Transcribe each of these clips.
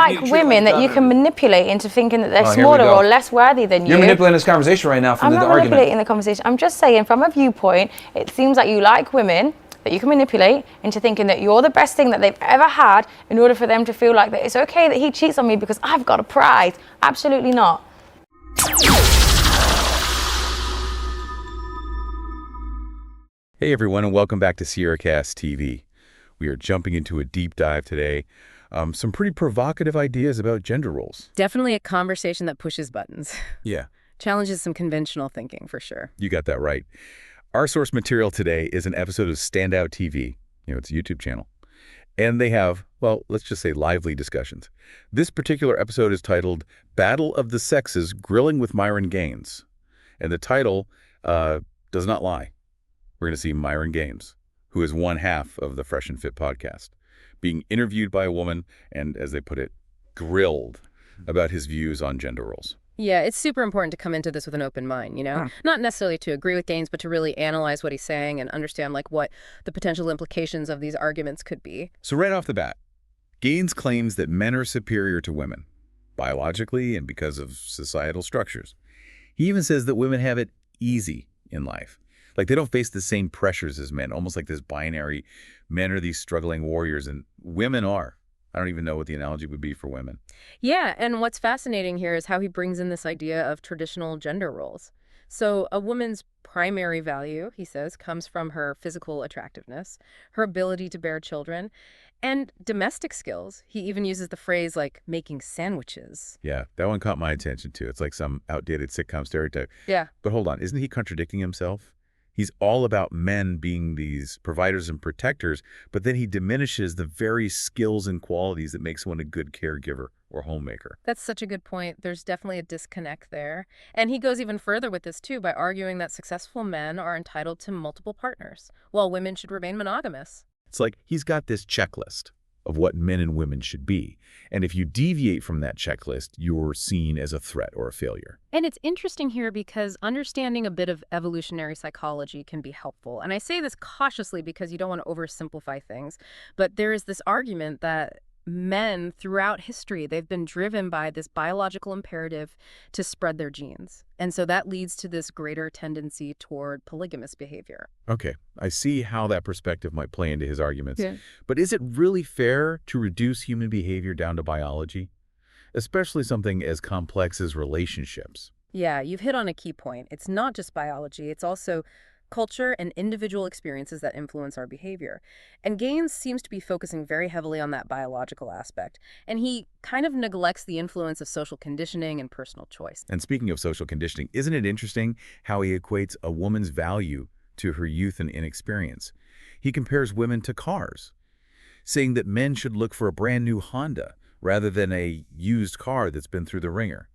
like women that you can manipulate into thinking that they're smaller or less worthy than you. You're manipulating this conversation right now from the argument. I'm not manipulating the conversation. I'm just saying, from a viewpoint, it seems like you like women that you can manipulate into thinking that you're the best thing that they've ever had in order for them to feel like that it's okay that he cheats on me because I've got a prize. Absolutely not. Hey everyone, and welcome back to Cast TV. We are jumping into a deep dive today. Some pretty provocative ideas about gender roles. Definitely a conversation that pushes buttons. Yeah. Challenges some conventional thinking, for sure. You got that right. Our source material today is an episode of Standout TV. It's a YouTube channel. And they have, well, let's just say lively discussions. This particular episode is titled Battle of the Sexes, Grilling with Myron Gaines. And the title does not lie. We're going to see Myron Gaines, who is one half of the FreshandFit podcast, being interviewed by a woman and, as they put it, grilled about his views on gender roles. Yeah, it's super important to come into this with an open mind, Not necessarily to agree with Gaines, but to really analyze what he's saying and understand what the potential implications of these arguments could be. So right off the bat, Gaines claims that men are superior to women, biologically and because of societal structures. He even says that women have it easy in life. Like they don't face the same pressures as men, almost like this binary, men are these struggling warriors and women are. I don't even know what the analogy would be for women. Yeah, and what's fascinating here is how he brings in this idea of traditional gender roles. So a woman's primary value, he says, comes from her physical attractiveness, her ability to bear children, and domestic skills. He even uses the phrase like making sandwiches. Yeah, that one caught my attention too. It's like some outdated sitcom stereotype. Yeah. But hold on, isn't he contradicting himself? He's all about men being these providers and protectors, but then he diminishes the very skills and qualities that make someone a good caregiver or homemaker. That's such a good point. There's definitely a disconnect there. And he goes even further with this, too, by arguing that successful men are entitled to multiple partners, while women should remain monogamous. It's like he's got this checklist of what men and women should be. And if you deviate from that checklist, you're seen as a threat or a failure. And it's interesting here because understanding a bit of evolutionary psychology can be helpful. And I say this cautiously because you don't want to oversimplify things. But there is this argument that men throughout history, they've been driven by this biological imperative to spread their genes. And so that leads to this greater tendency toward polygamous behavior. Okay, I see how that perspective might play into his arguments. Yeah. But is it really fair to reduce human behavior down to biology? Especially something as complex as relationships. Yeah, you've hit on a key point. It's not just biology, it's also culture and individual experiences that influence our behavior. And Gaines seems to be focusing very heavily on that biological aspect. And he kind of neglects the influence of social conditioning and personal choice. And speaking of social conditioning, isn't it interesting how he equates a woman's value to her youth and inexperience? He compares women to cars, saying that men should look for a brand new Honda rather than a used car that's been through the ringer.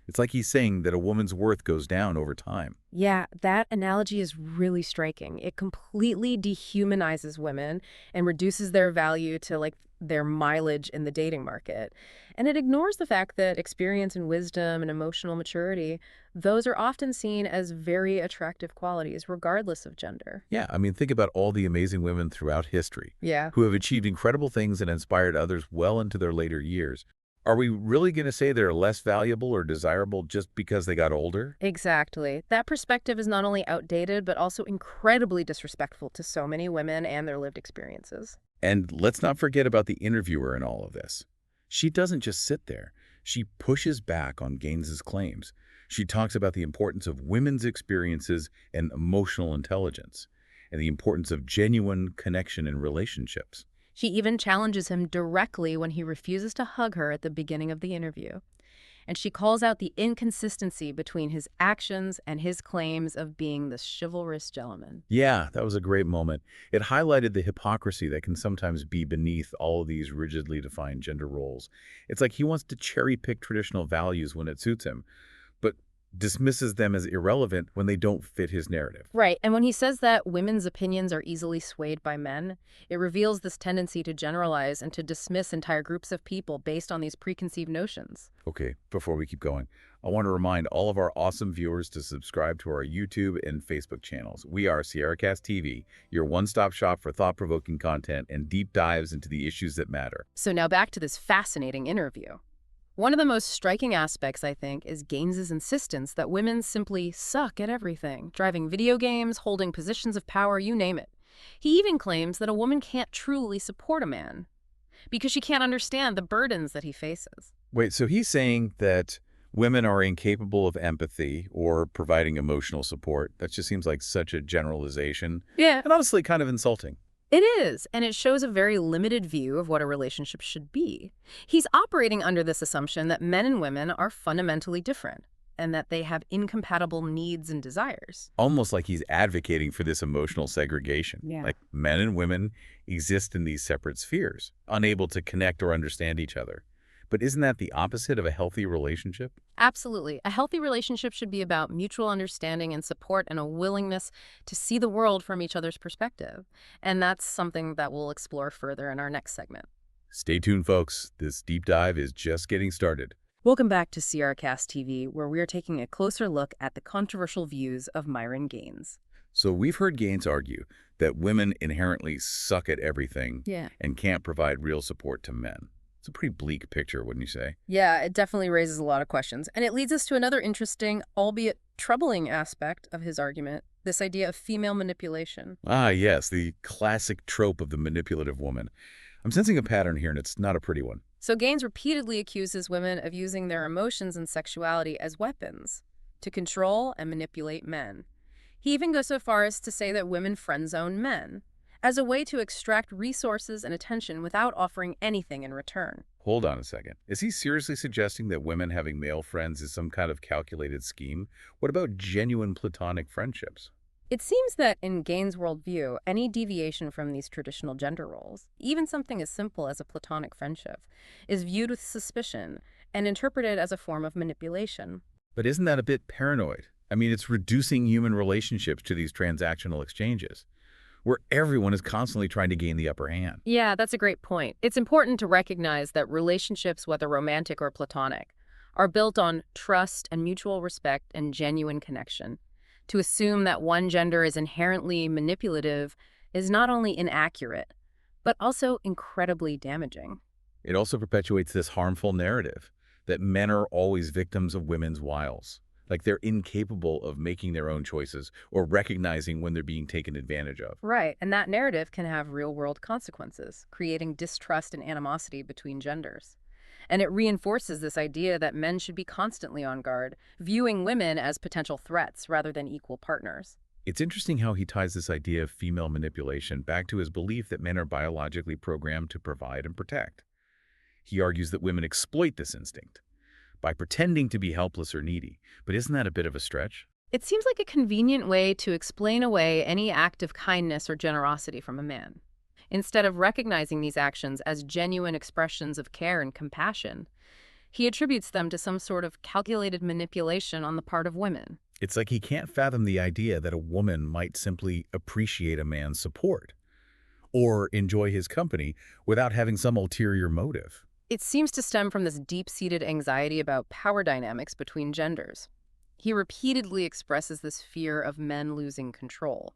It's like he's saying that a woman's worth goes down over time. Yeah, that analogy is really striking. It completely dehumanizes women and reduces their value to their mileage in the dating market. And it ignores the fact that experience and wisdom and emotional maturity, those are often seen as very attractive qualities, regardless of gender. Yeah, I mean, think about all the amazing women throughout history who have achieved incredible things and inspired others well into their later years. Are we really going to say they're less valuable or desirable just because they got older? Exactly. That perspective is not only outdated, but also incredibly disrespectful to so many women and their lived experiences. And let's not forget about the interviewer in all of this. She doesn't just sit there. She pushes back on Gaines's claims. She talks about the importance of women's experiences and emotional intelligence, and the importance of genuine connection in relationships. She even challenges him directly when he refuses to hug her at the beginning of the interview. And she calls out the inconsistency between his actions and his claims of being the chivalrous gentleman. Yeah, that was a great moment. It highlighted the hypocrisy that can sometimes be beneath all of these rigidly defined gender roles. It's like he wants to cherry-pick traditional values when it suits him. But dismisses them as irrelevant when they don't fit his narrative. Right, and when he says that women's opinions are easily swayed by men, it reveals this tendency to generalize and to dismiss entire groups of people based on these preconceived notions. Okay, before we keep going, I want to remind all of our awesome viewers to subscribe to our YouTube and Facebook channels. We are SierraCast TV, your one-stop shop for thought-provoking content and deep dives into the issues that matter. So now back to this fascinating interview. One of the most striking aspects, I think, is Gaines's insistence that women simply suck at everything, driving video games, holding positions of power, you name it. He even claims that a woman can't truly support a man because she can't understand the burdens that he faces. Wait, so he's saying that women are incapable of empathy or providing emotional support? That just seems like such a generalization. Yeah. And honestly kind of insulting. It is, and it shows a very limited view of what a relationship should be. He's operating under this assumption that men and women are fundamentally different and that they have incompatible needs and desires. Almost like he's advocating for this emotional segregation. Yeah. Like men and women exist in these separate spheres, unable to connect or understand each other. But isn't that the opposite of a healthy relationship? Absolutely. A healthy relationship should be about mutual understanding and support and a willingness to see the world from each other's perspective. And that's something that we'll explore further in our next segment. Stay tuned, folks. This deep dive is just getting started. Welcome back to SierraCast TV, where we are taking a closer look at the controversial views of Myron Gaines. So we've heard Gaines argue that women inherently suck at everything and can't provide real support to men. It's a pretty bleak picture, wouldn't you say? Yeah, it definitely raises a lot of questions. And it leads us to another interesting, albeit troubling aspect of his argument, this idea of female manipulation. Ah, yes, the classic trope of the manipulative woman. I'm sensing a pattern here, and it's not a pretty one. So Gaines repeatedly accuses women of using their emotions and sexuality as weapons to control and manipulate men. He even goes so far as to say that women friend-zone men as a way to extract resources and attention without offering anything in return. Hold on a second. Is he seriously suggesting that women having male friends is some kind of calculated scheme? What about genuine platonic friendships? It seems that in Gaines' worldview, any deviation from these traditional gender roles, even something as simple as a platonic friendship, is viewed with suspicion and interpreted as a form of manipulation. But isn't that a bit paranoid? I mean, it's reducing human relationships to these transactional exchanges, where everyone is constantly trying to gain the upper hand. Yeah, that's a great point. It's important to recognize that relationships, whether romantic or platonic, are built on trust and mutual respect and genuine connection. To assume that one gender is inherently manipulative is not only inaccurate, but also incredibly damaging. It also perpetuates this harmful narrative that men are always victims of women's wiles. Like they're incapable of making their own choices or recognizing when they're being taken advantage of. Right, and that narrative can have real-world consequences, creating distrust and animosity between genders. And it reinforces this idea that men should be constantly on guard, viewing women as potential threats rather than equal partners. It's interesting how he ties this idea of female manipulation back to his belief that men are biologically programmed to provide and protect. He argues that women exploit this instinct by pretending to be helpless or needy. But isn't that a bit of a stretch? It seems like a convenient way to explain away any act of kindness or generosity from a man. Instead of recognizing these actions as genuine expressions of care and compassion, he attributes them to some sort of calculated manipulation on the part of women. It's like he can't fathom the idea that a woman might simply appreciate a man's support or enjoy his company without having some ulterior motive. It seems to stem from this deep-seated anxiety about power dynamics between genders. He repeatedly expresses this fear of men losing control,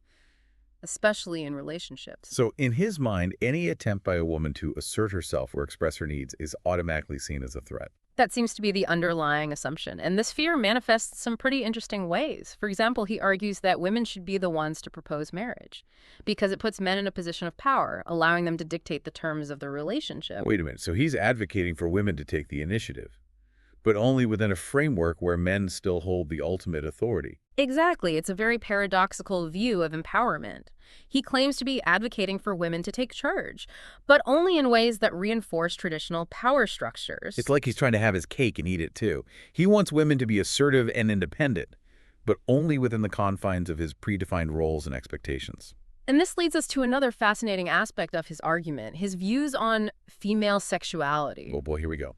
especially in relationships. So in his mind, any attempt by a woman to assert herself or express her needs is automatically seen as a threat. That seems to be the underlying assumption, and this fear manifests some pretty interesting ways. For example, he argues that women should be the ones to propose marriage because it puts men in a position of power, allowing them to dictate the terms of the relationship. Wait a minute, so he's advocating for women to take the initiative, but only within a framework where men still hold the ultimate authority. Exactly. It's a very paradoxical view of empowerment. He claims to be advocating for women to take charge, but only in ways that reinforce traditional power structures. It's like he's trying to have his cake and eat it too. He wants women to be assertive and independent, but only within the confines of his predefined roles and expectations. And this leads us to another fascinating aspect of his argument, his views on female sexuality. Oh boy, here we go.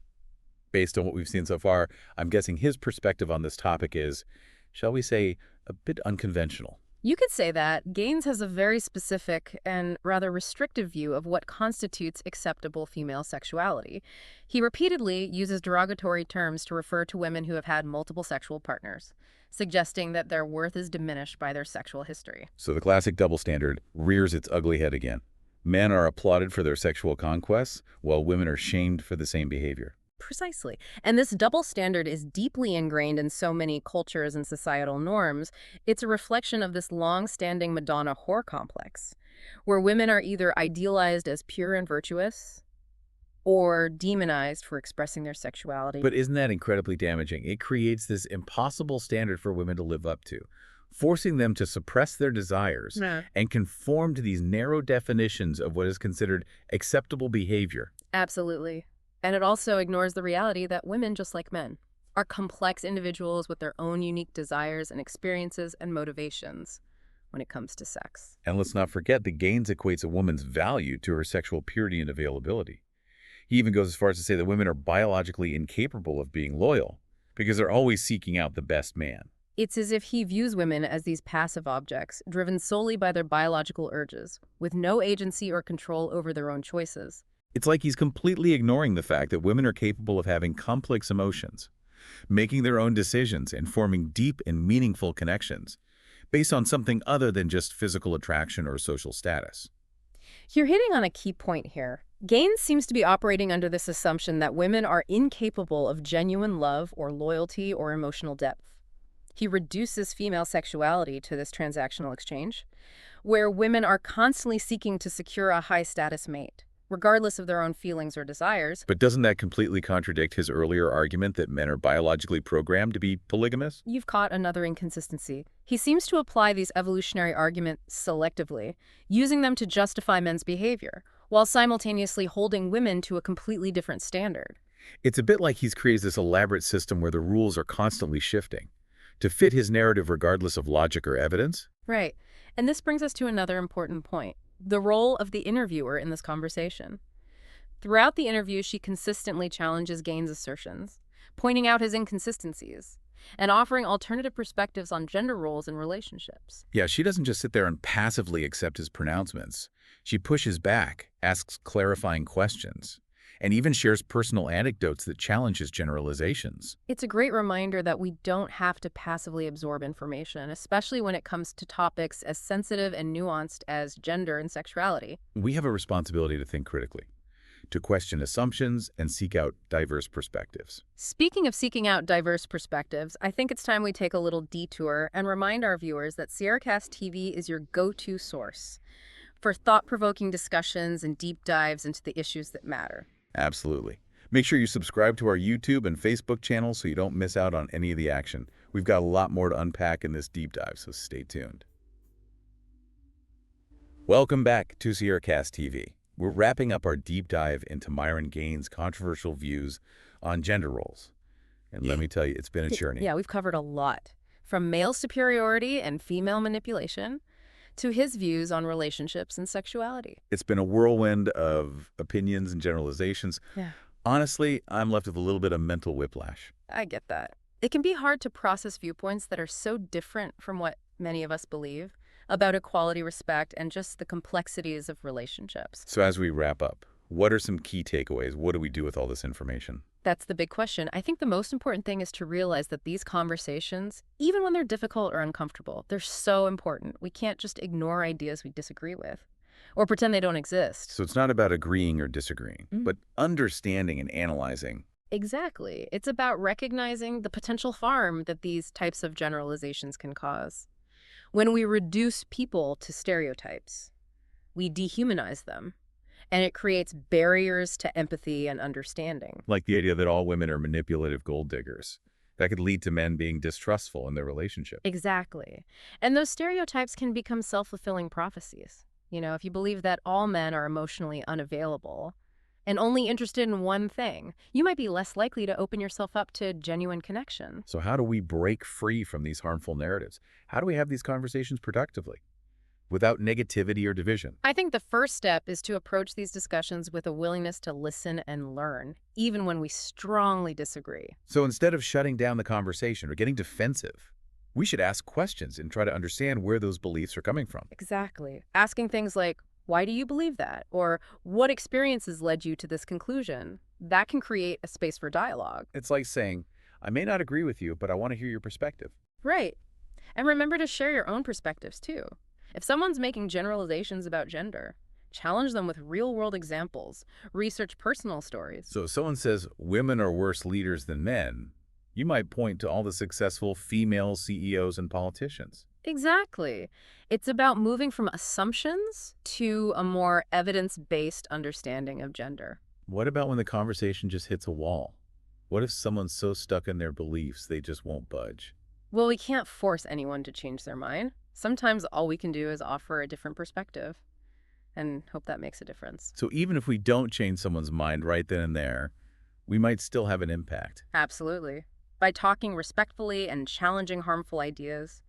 Based on what we've seen so far, I'm guessing his perspective on this topic is, shall we say, a bit unconventional. You could say that. Gaines has a very specific and rather restrictive view of what constitutes acceptable female sexuality. He repeatedly uses derogatory terms to refer to women who have had multiple sexual partners, suggesting that their worth is diminished by their sexual history. So the classic double standard rears its ugly head again. Men are applauded for their sexual conquests, while women are shamed for the same behavior. Precisely. And this double standard is deeply ingrained in so many cultures and societal norms. It's a reflection of this long-standing Madonna whore complex, where women are either idealized as pure and virtuous or demonized for expressing their sexuality. But isn't that incredibly damaging? It creates this impossible standard for women to live up to, forcing them to suppress their desires and conform to these narrow definitions of what is considered acceptable behavior. Absolutely. And it also ignores the reality that women, just like men, are complex individuals with their own unique desires and experiences and motivations when it comes to sex. And let's not forget that Gaines equates a woman's value to her sexual purity and availability. He even goes as far as to say that women are biologically incapable of being loyal because they're always seeking out the best man. It's as if he views women as these passive objects, driven solely by their biological urges, with no agency or control over their own choices. It's like he's completely ignoring the fact that women are capable of having complex emotions, making their own decisions, and forming deep and meaningful connections based on something other than just physical attraction or social status. You're hitting on a key point here. Gaines seems to be operating under this assumption that women are incapable of genuine love or loyalty or emotional depth. He reduces female sexuality to this transactional exchange, where women are constantly seeking to secure a high-status mate, regardless of their own feelings or desires. But doesn't that completely contradict his earlier argument that men are biologically programmed to be polygamous? You've caught another inconsistency. He seems to apply these evolutionary arguments selectively, using them to justify men's behavior, while simultaneously holding women to a completely different standard. It's a bit like he's created this elaborate system where the rules are constantly shifting to fit his narrative regardless of logic or evidence. Right. And this brings us to another important point: the role of the interviewer in this conversation. Throughout the interview, she consistently challenges Gaines' assertions, pointing out his inconsistencies, and offering alternative perspectives on gender roles and relationships. Yeah, she doesn't just sit there and passively accept his pronouncements. She pushes back, asks clarifying questions, and even shares personal anecdotes that challenge his generalizations. It's a great reminder that we don't have to passively absorb information, especially when it comes to topics as sensitive and nuanced as gender and sexuality. We have a responsibility to think critically, to question assumptions and seek out diverse perspectives. Speaking of seeking out diverse perspectives, I think it's time we take a little detour and remind our viewers that SierraCast TV is your go-to source for thought-provoking discussions and deep dives into the issues that matter. Absolutely. Make sure you subscribe to our YouTube and Facebook channels so you don't miss out on any of the action. We've got a lot more to unpack in this deep dive, so stay tuned. Welcome back to SierraCast TV. We're wrapping up our deep dive into Myron Gaines' controversial views on gender roles. And let me tell you, it's been a journey. Yeah, we've covered a lot, from male superiority and female manipulation to his views on relationships and sexuality. It's been a whirlwind of opinions and generalizations. Yeah. Honestly, I'm left with a little bit of mental whiplash. I get that. It can be hard to process viewpoints that are so different from what many of us believe about equality, respect, and just the complexities of relationships. So as we wrap up, what are some key takeaways? What do we do with all this information? That's the big question. I think the most important thing is to realize that these conversations, even when they're difficult or uncomfortable, they're so important. We can't just ignore ideas we disagree with or pretend they don't exist. So it's not about agreeing or disagreeing, but understanding and analyzing. Exactly. It's about recognizing the potential harm that these types of generalizations can cause. When we reduce people to stereotypes, we dehumanize them, and it creates barriers to empathy and understanding. Like the idea that all women are manipulative gold diggers. That could lead to men being distrustful in their relationship. Exactly. And those stereotypes can become self-fulfilling prophecies. You know, if you believe that all men are emotionally unavailable and only interested in one thing, you might be less likely to open yourself up to genuine connection. So how do we break free from these harmful narratives? How do we have these conversations productively? without negativity or division. I think the first step is to approach these discussions with a willingness to listen and learn, even when we strongly disagree. So instead of shutting down the conversation or getting defensive, we should ask questions and try to understand where those beliefs are coming from. Exactly. Asking things like, why do you believe that? Or what experiences led you to this conclusion? That can create a space for dialogue. It's like saying, I may not agree with you, but I want to hear your perspective. Right. And remember to share your own perspectives, too. If someone's making generalizations about gender, challenge them with real-world examples. Research personal stories. So if someone says women are worse leaders than men, you might point to all the successful female CEOs and politicians. Exactly. It's about moving from assumptions to a more evidence-based understanding of gender. What about when the conversation just hits a wall? What if someone's so stuck in their beliefs they just won't budge? Well, we can't force anyone to change their mind. Sometimes all we can do is offer a different perspective and hope that makes a difference. So even if we don't change someone's mind right then and there, we might still have an impact. Absolutely. By talking respectfully and challenging harmful ideas,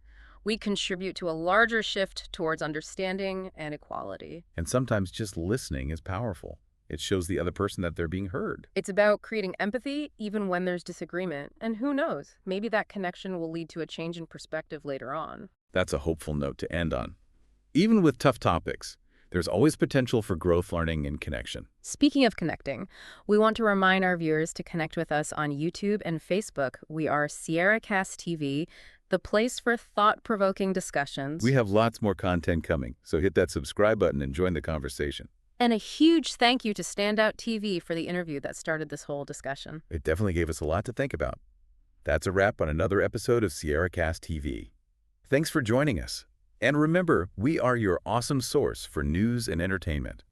we contribute to a larger shift towards understanding and equality. And sometimes just listening is powerful. It shows the other person that they're being heard. It's about creating empathy even when there's disagreement. And who knows, maybe that connection will lead to a change in perspective later on. That's a hopeful note to end on. Even with tough topics, there's always potential for growth, learning, and connection. Speaking of connecting, we want to remind our viewers to connect with us on YouTube and Facebook. We are SierraCast TV, the place for thought-provoking discussions. We have lots more content coming, so hit that subscribe button and join the conversation. And a huge thank you to Standout TV for the interview that started this whole discussion. It definitely gave us a lot to think about. That's a wrap on another episode of SierraCast TV. Thanks for joining us. And remember, we are your awesome source for news and entertainment.